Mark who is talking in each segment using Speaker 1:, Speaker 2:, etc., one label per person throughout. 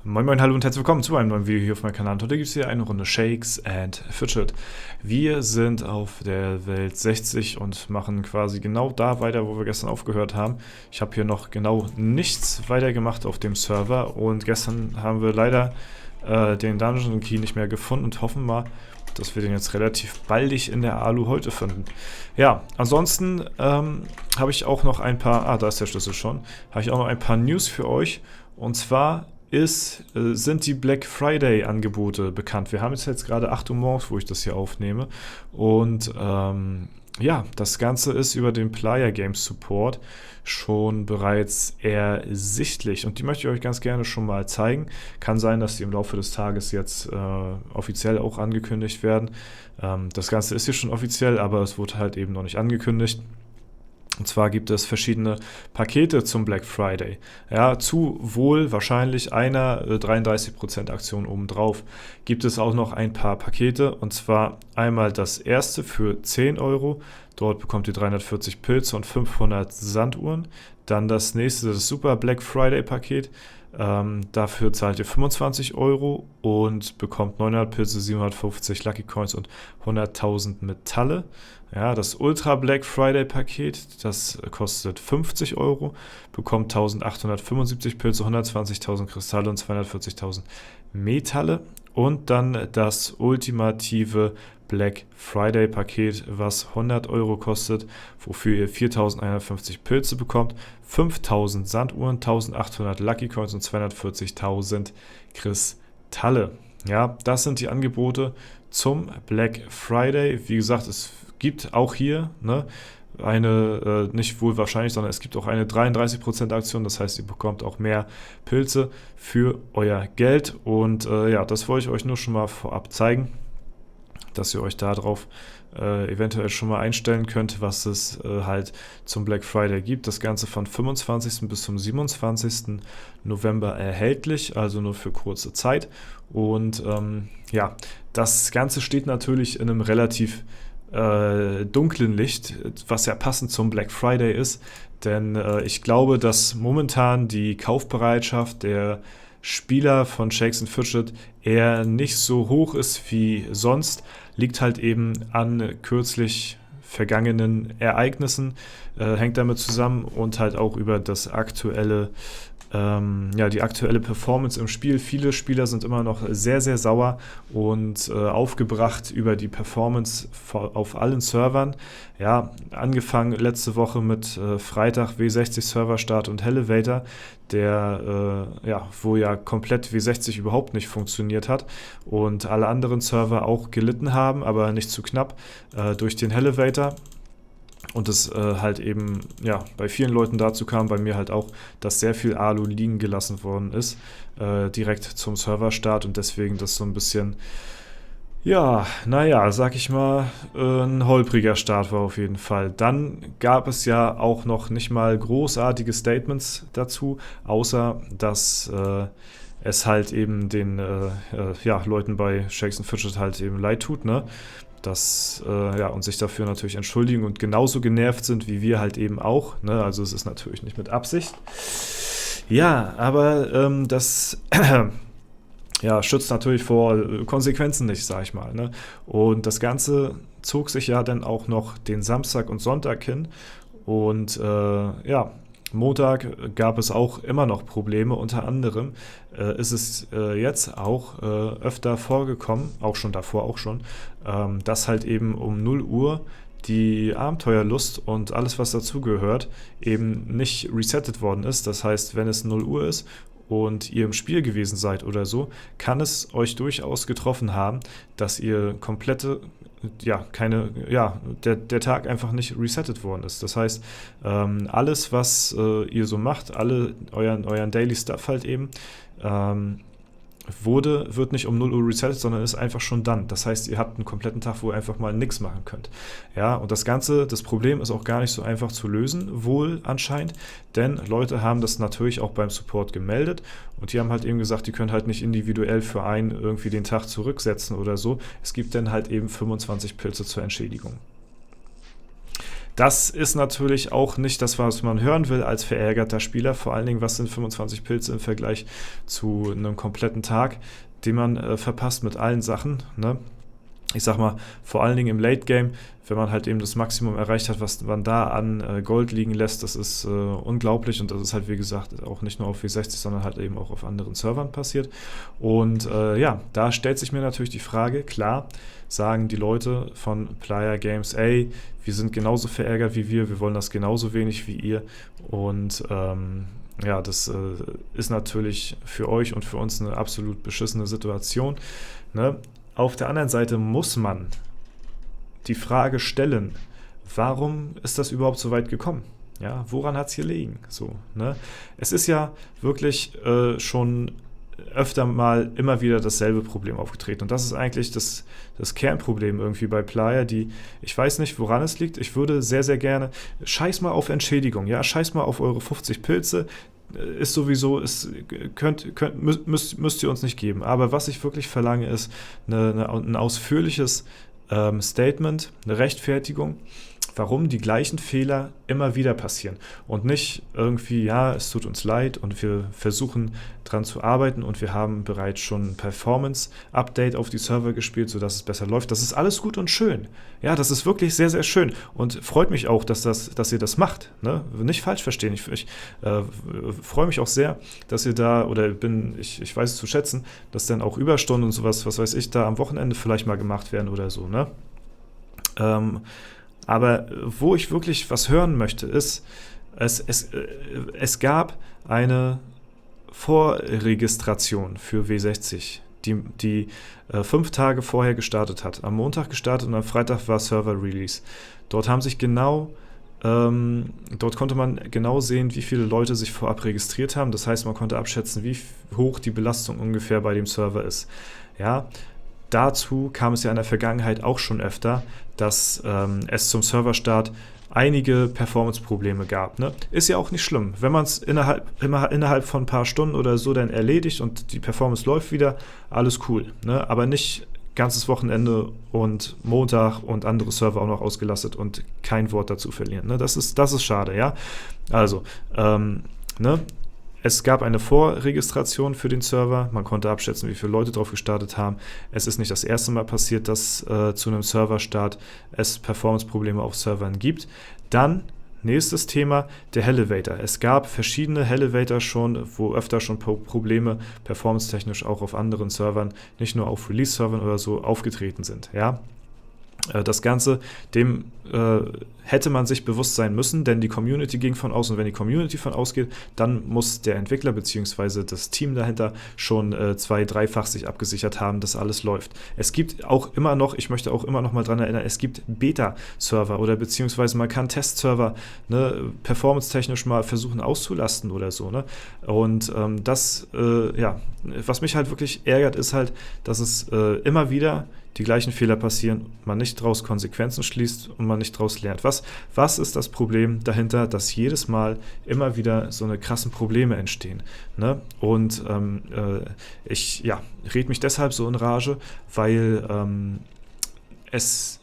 Speaker 1: Moin Moin, hallo und herzlich willkommen zu einem neuen Video hier auf meinem Kanal. Und heute gibt es hier eine Runde Shakes and Fidget. Wir sind auf der Welt 60 und machen quasi genau da weiter, wo wir gestern aufgehört haben. Ich habe hier noch genau nichts weiter gemacht auf dem Server und gestern haben wir leider den Dungeon Key nicht mehr gefunden und hoffen mal, dass wir den jetzt relativ baldig in der Alu heute finden. Ja, ansonsten habe ich auch noch ein paar, da ist der Schlüssel schon, habe ich auch noch ein paar News für euch. Und zwar sind die Black Friday Angebote bekannt. Wir haben jetzt gerade 8 Uhr morgens, wo ich das hier aufnehme. Und ja, das Ganze ist über den Player Games Support schon bereits ersichtlich. Und die möchte ich euch ganz gerne schon mal zeigen. Kann sein, dass die im Laufe des Tages jetzt offiziell auch angekündigt werden. Das Ganze ist hier schon offiziell, aber es wurde halt eben noch nicht angekündigt. Und zwar gibt es verschiedene Pakete zum Black Friday. Ja, zu wohl wahrscheinlich einer 33% Aktion obendrauf. Gibt es auch noch ein paar Pakete. Und zwar einmal das erste für 10 Euro. Dort bekommt ihr 340 Pilze und 500 Sanduhren. Dann das nächste, das Super Black Friday Paket. Dafür zahlt ihr 25 Euro und bekommt 900 Pilze, 750 Lucky Coins und 100.000 Metalle. Ja, das Ultra Black Friday Paket, das kostet 50 Euro, bekommt 1875 Pilze, 120.000 Kristalle und 240.000 Metalle. Und dann das ultimative Black Friday Paket, was 100 Euro kostet, wofür ihr 4.150 Pilze bekommt, 5.000 Sanduhren, 1.800 Lucky Coins und 240.000 Kristalle. Ja, das sind die Angebote zum Black Friday. Wie gesagt, es gibt auch hier eine, nicht wohl wahrscheinlich, sondern es gibt auch eine 33% Aktion. Das heißt, ihr bekommt auch mehr Pilze für euer Geld. Und ja, das wollte ich euch nur schon mal vorab zeigen, dass ihr euch darauf eventuell schon mal einstellen könnt, was es halt zum Black Friday gibt. Das Ganze von 25. bis zum 27. November erhältlich, also nur für kurze Zeit. Und ja, das Ganze steht natürlich in einem relativ dunklen Licht, was ja passend zum Black Friday ist, denn ich glaube, dass momentan die Kaufbereitschaft der Spieler von Shakes and Fidget eher nicht so hoch ist wie sonst, liegt halt eben an kürzlich vergangenen Ereignissen, hängt damit zusammen und halt auch über das aktuelle ja, die aktuelle Performance im Spiel. Viele Spieler sind immer noch sehr, sehr sauer und aufgebracht über die Performance auf allen Servern. Ja, angefangen letzte Woche mit Freitag W60 Serverstart und Elevator, der ja, wo ja komplett W60 überhaupt nicht funktioniert hat und alle anderen Server auch gelitten haben, aber nicht zu knapp durch den Elevator. Und es halt eben, ja, bei vielen Leuten dazu kam, bei mir halt auch, dass sehr viel Alu liegen gelassen worden ist, direkt zum Serverstart und deswegen das so ein bisschen, ja, naja, sag ich mal, ein holpriger Start war auf jeden Fall. Dann gab es ja auch noch nicht mal großartige Statements dazu, außer dass es halt eben den ja, Leuten bei Shakes and Fidget halt eben leid tut, ne? Das, ja, und sich dafür natürlich entschuldigen und genauso genervt sind wie wir halt eben auch, ne? Also es ist natürlich nicht mit Absicht. Ja, aber das ja, schützt natürlich vor Konsequenzen nicht, sag ich mal, ne? Und das Ganze zog sich ja dann auch noch den Samstag und Sonntag hin und ja, Montag gab es auch immer noch Probleme, unter anderem ist es jetzt auch öfter vorgekommen, auch schon davor auch schon, dass halt eben um 0 Uhr die Abenteuerlust und alles, was dazugehört, eben nicht resettet worden ist. Das heißt, wenn es 0 Uhr ist und ihr im Spiel gewesen seid oder so, kann es euch durchaus getroffen haben, dass ihr komplette, ja, der Tag einfach nicht resettet worden ist. Das heißt, alles, was ihr so macht, euren Daily Stuff halt eben, wird nicht um 0 Uhr resettet, sondern ist einfach schon dann. Das heißt, ihr habt einen kompletten Tag, wo ihr einfach mal nichts machen könnt. Ja, und das Problem ist auch gar nicht so einfach zu lösen, wohl anscheinend, denn Leute haben das natürlich auch beim Support gemeldet und die haben halt eben gesagt, die können halt nicht individuell für einen irgendwie den Tag zurücksetzen oder so. Es gibt dann halt eben 25 Pilze zur Entschädigung. Das ist natürlich auch nicht das, was man hören will als verärgerter Spieler. Vor allen Dingen, was sind 25 Pilze im Vergleich zu einem kompletten Tag, den man verpasst mit allen Sachen, ne? Ich sag mal, vor allen Dingen im Late Game, wenn man halt eben das Maximum erreicht hat, was man da an Gold liegen lässt, das ist unglaublich, und das ist halt, wie gesagt, auch nicht nur auf W60, sondern halt eben auch auf anderen Servern passiert. Und ja, da stellt sich mir natürlich die Frage, klar, sagen die Leute von Playa Games, ey, wir sind genauso verärgert wie wir wollen das genauso wenig wie ihr, und ja, das ist natürlich für euch und für uns eine absolut beschissene Situation, ne? Auf der anderen Seite muss man die Frage stellen, warum ist das überhaupt so weit gekommen? Ja, woran hat es gelegen? So, ne? Es ist ja wirklich schon öfter mal immer wieder dasselbe Problem aufgetreten. Und das ist eigentlich das Kernproblem irgendwie bei Playa, ich weiß nicht, woran es liegt. Ich würde sehr, sehr gerne, scheiß mal auf Entschädigung, ja, scheiß mal auf eure 50 Pilze, ist sowieso, müsst ihr uns nicht geben. Aber was ich wirklich verlange, ist ein ausführliches Statement, eine Rechtfertigung, warum die gleichen Fehler immer wieder passieren. Und nicht irgendwie, ja, es tut uns leid und wir versuchen dran zu arbeiten und wir haben bereits schon ein Performance-Update auf die Server gespielt, sodass es besser läuft. Das ist alles gut und schön. Ja, das ist wirklich sehr, sehr schön und freut mich auch, dass ihr das macht. Ne? Nicht falsch verstehen. Ich freue mich auch sehr, dass ihr da, oder ich weiß es zu schätzen, dass dann auch Überstunden und sowas, was weiß ich, da am Wochenende vielleicht mal gemacht werden oder so, ne? Aber wo ich wirklich was hören möchte, ist, es gab eine Vorregistration für W60, die 5 Tage vorher gestartet hat. Am Montag gestartet und am Freitag war Server-Release. Dort konnte man genau sehen, wie viele Leute sich vorab registriert haben. Das heißt, man konnte abschätzen, wie hoch die Belastung ungefähr bei dem Server ist. Ja, dazu kam es ja in der Vergangenheit auch schon öfter, dass es zum Serverstart einige Performance-Probleme gab. Ne? Ist ja auch nicht schlimm. Wenn man es innerhalb von ein paar Stunden oder so dann erledigt und die Performance läuft wieder, alles cool. Ne? Aber nicht ganzes Wochenende und Montag und andere Server auch noch ausgelastet und kein Wort dazu verlieren. Ne? Das ist schade, ja. Also, ne? Es gab eine Vorregistration für den Server, man konnte abschätzen, wie viele Leute drauf gestartet haben. Es ist nicht das erste Mal passiert, dass zu einem Serverstart es Performance-Probleme auf Servern gibt. Dann, nächstes Thema, der Elevator. Es gab verschiedene Elevator schon, wo öfter schon Probleme performance-technisch auch auf anderen Servern, nicht nur auf Release-Servern oder so, aufgetreten sind. Ja? Das Ganze, dem hätte man sich bewusst sein müssen, denn die Community ging von aus, und wenn die Community von ausgeht, dann muss der Entwickler bzw. das Team dahinter schon 2-, 3-fach sich abgesichert haben, dass alles läuft. Es gibt auch immer noch, ich möchte auch immer noch mal dran erinnern, es gibt Beta-Server oder beziehungsweise man kann Test-Server, ne, performance-technisch mal versuchen auszulasten oder so. Ne? Und ja, was mich halt wirklich ärgert, ist halt, dass es immer wieder die gleichen Fehler passieren, man nicht daraus Konsequenzen schließt und man nicht daraus lernt. Was ist das Problem dahinter, dass jedes Mal immer wieder so eine krassen Probleme entstehen? Ne? Und ich rede mich deshalb so in Rage, weil es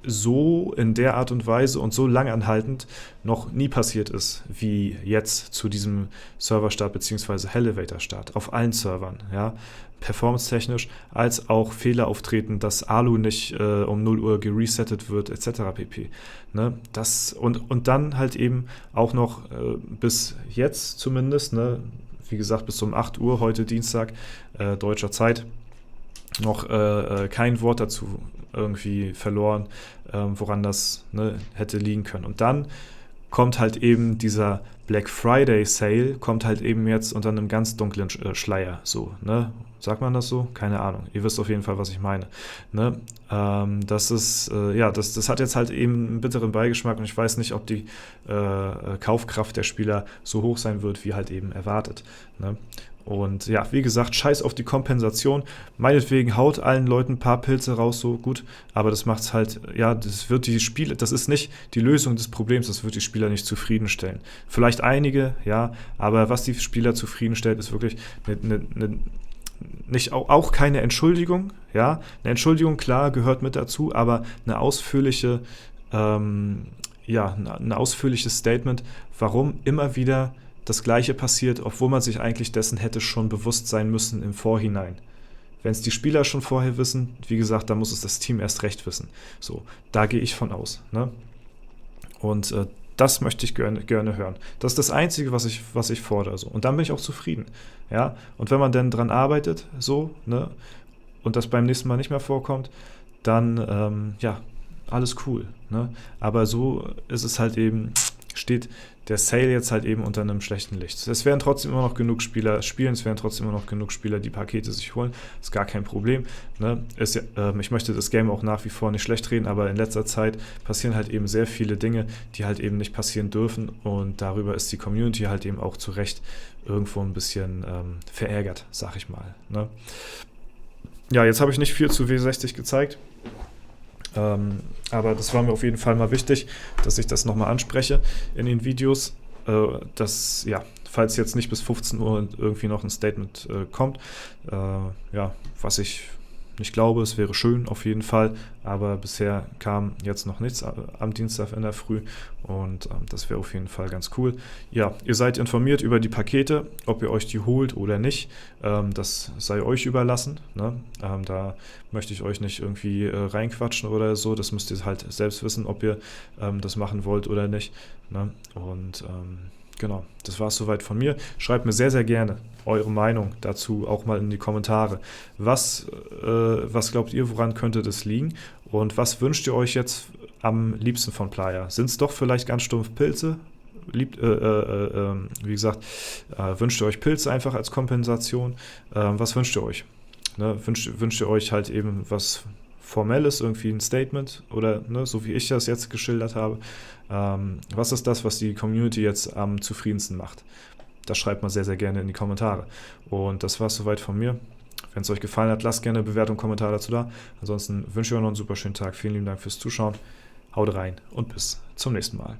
Speaker 1: so in der Art und Weise und so langanhaltend noch nie passiert ist, wie jetzt zu diesem Serverstart bzw. Elevator-Start auf allen Servern, ja, performance-technisch, als auch Fehler auftreten, dass Alu nicht um 0 Uhr geresettet wird, etc. pp. Ne? Und dann halt eben auch noch bis jetzt zumindest, ne, wie gesagt, bis um 8 Uhr, heute Dienstag, deutscher Zeit, noch kein Wort dazu irgendwie verloren, woran das, ne, hätte liegen können. Und dann kommt halt eben dieser Black Friday Sale, kommt halt eben jetzt unter einem ganz dunklen Schleier, so, ne? Sagt man das so? Keine Ahnung. Ihr wisst auf jeden Fall, was ich meine. Ne? Das ist, das hat jetzt halt eben einen bitteren Beigeschmack und ich weiß nicht, ob die Kaufkraft der Spieler so hoch sein wird, wie halt eben erwartet. Ne? Und ja, wie gesagt, scheiß auf die Kompensation. Meinetwegen haut allen Leuten ein paar Pilze raus, so gut, aber das macht's halt, ja, das ist nicht die Lösung des Problems, das wird die Spieler nicht zufriedenstellen. Vielleicht einige, ja, aber was die Spieler zufriedenstellt, ist wirklich auch keine Entschuldigung, ja. Eine Entschuldigung, klar, gehört mit dazu, aber eine ausführliche ja, ein ausführliches Statement, warum immer wieder das Gleiche passiert, obwohl man sich eigentlich dessen hätte schon bewusst sein müssen im Vorhinein. Wenn es die Spieler schon vorher wissen, wie gesagt, dann muss es das Team erst recht wissen. So, da gehe ich von aus. Ne? Und das möchte ich gerne hören. Das ist das Einzige, was ich fordere. So. Und dann bin ich auch zufrieden. Ja? Und wenn man dann dran arbeitet, so, ne, und das beim nächsten Mal nicht mehr vorkommt, dann, ja, alles cool. Ne? Aber so ist es halt eben, steht der Sale jetzt halt eben unter einem schlechten Licht. Es werden trotzdem immer noch genug Spieler spielen, es werden trotzdem immer noch genug Spieler die Pakete sich holen. Ist gar kein Problem. Ne? Ich möchte das Game auch nach wie vor nicht schlecht reden, aber in letzter Zeit passieren halt eben sehr viele Dinge, die halt eben nicht passieren dürfen, und darüber ist die Community halt eben auch zu Recht irgendwo ein bisschen verärgert, sag ich mal. Ne? Ja, jetzt habe ich nicht viel zu W60 gezeigt. Aber das war mir auf jeden Fall mal wichtig, dass ich das nochmal anspreche in den Videos, dass, ja, falls jetzt nicht bis 15 Uhr irgendwie noch ein Statement kommt, ja, was ich nicht glaube, es wäre schön auf jeden Fall, aber bisher kam jetzt noch nichts am Dienstag in der Früh, und das wäre auf jeden Fall ganz cool. Ja, ihr seid informiert über die Pakete, ob ihr euch die holt oder nicht, das sei euch überlassen, ne? Da möchte ich euch nicht irgendwie reinquatschen oder so, das müsst ihr halt selbst wissen, ob ihr das machen wollt oder nicht, ne? Und genau, das war es soweit von mir. Schreibt mir sehr, sehr gerne eure Meinung dazu auch mal in die Kommentare. Was glaubt ihr, woran könnte das liegen? Und was wünscht ihr euch jetzt am liebsten von Playa? Sind es doch vielleicht ganz stumpf Pilze? Wie gesagt, wünscht ihr euch Pilze einfach als Kompensation? Was wünscht ihr euch? Ne, wünscht ihr euch halt eben was Formelles, irgendwie ein Statement, oder ne, so wie ich das jetzt geschildert habe? Was ist das, was die Community jetzt am zufriedensten macht? Das schreibt mal sehr, sehr gerne in die Kommentare. Und das war es soweit von mir. Wenn es euch gefallen hat, lasst gerne eine Bewertung, Kommentar dazu da. Ansonsten wünsche ich euch noch einen super schönen Tag. Vielen lieben Dank fürs Zuschauen. Haut rein und bis zum nächsten Mal.